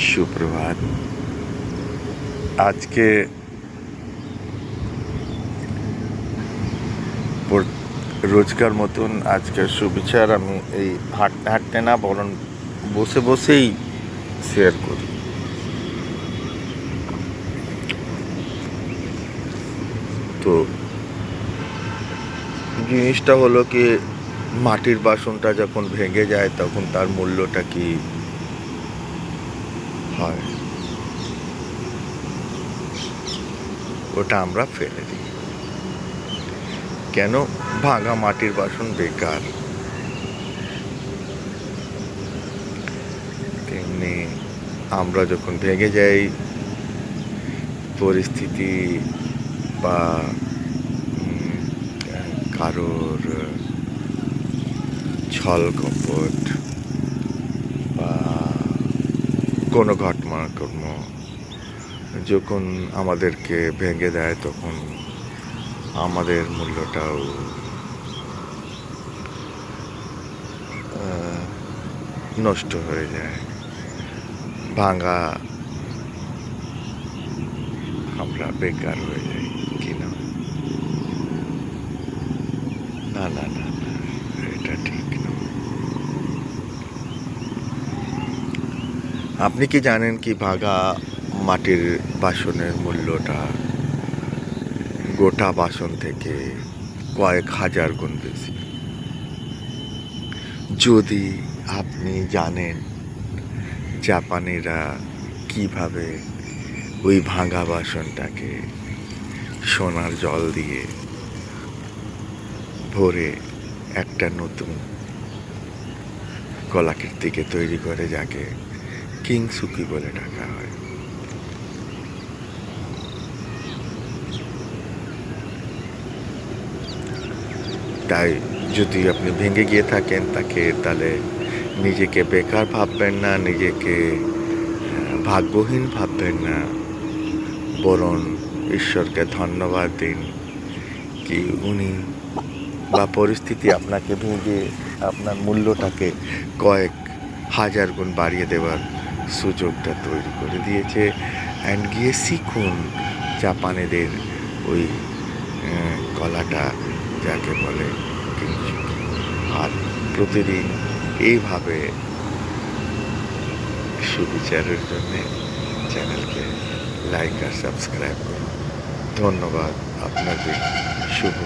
সুপ্রভাত। আজকে রোজকার মতন আজকের সুবিচার আমি এই হাঁটতে হাঁটতে না বরং বসে বসেই শেয়ার করি। তো জিনিসটা হলো কি, মাটির বাসনটা যখন ভেঙে যায় তখন তার মূল্যটা কি হয়? ওটা আমরা ফেলে দিই। কেন? ভাঙা মাটির বাসন বেকার। তেমনি আমরা যখন ভেঙে যাই, পরিস্থিতি বা কারোর ছল কপট বা কোনো ঘটনাকর্ম যখন আমাদেরকে ভেঙে দেয়, তখন আমাদের মূল্যটাও নষ্ট হয়ে যায়। ভাঙা আমরা বেকার হয়ে যাই কিনা? না না না না, এটা ঠিক না। আপনি কি জানেন কি ভাঙা মাটির বাসনের মূল্যটা গোটা বাসন থেকে কয়েক হাজার গুণ বেশি? যদি আপনি জানেন জাপানিরা কিভাবে ওই ভাঙা বাসনটাকে সোনার জল দিয়ে ভরে একটা নতুন কলাকৃতিকে তৈরি করে, যাকে কিংসুকি বলে ডাকা হয়। তাই যদি আপনি ভেঙে গিয়ে থাকেন তাহলে নিজেকে বেকার ভাববেন না, নিজেকে ভাগ্যহীন ভাববেন না, বরং ঈশ্বরকে ধন্যবাদ দিন কি উনি বা পরিস্থিতি আপনাকে ভেঙে আপনার মূল্যটাকে কয়েক হাজার গুণ বাড়িয়ে দেওয়ার সুযোগটা তৈরি করে দিয়েছে। অ্যান্ড গিয়ে শিখুন জাপানিদের ওই কলাটা, যাকে বলে কিঞ্চুকি। আর প্রতিদিন এইভাবে সুবিচারের জন্যে চ্যানেলকে লাইক আর সাবস্ক্রাইব করুন। ধন্যবাদ। আপনাদের শুভ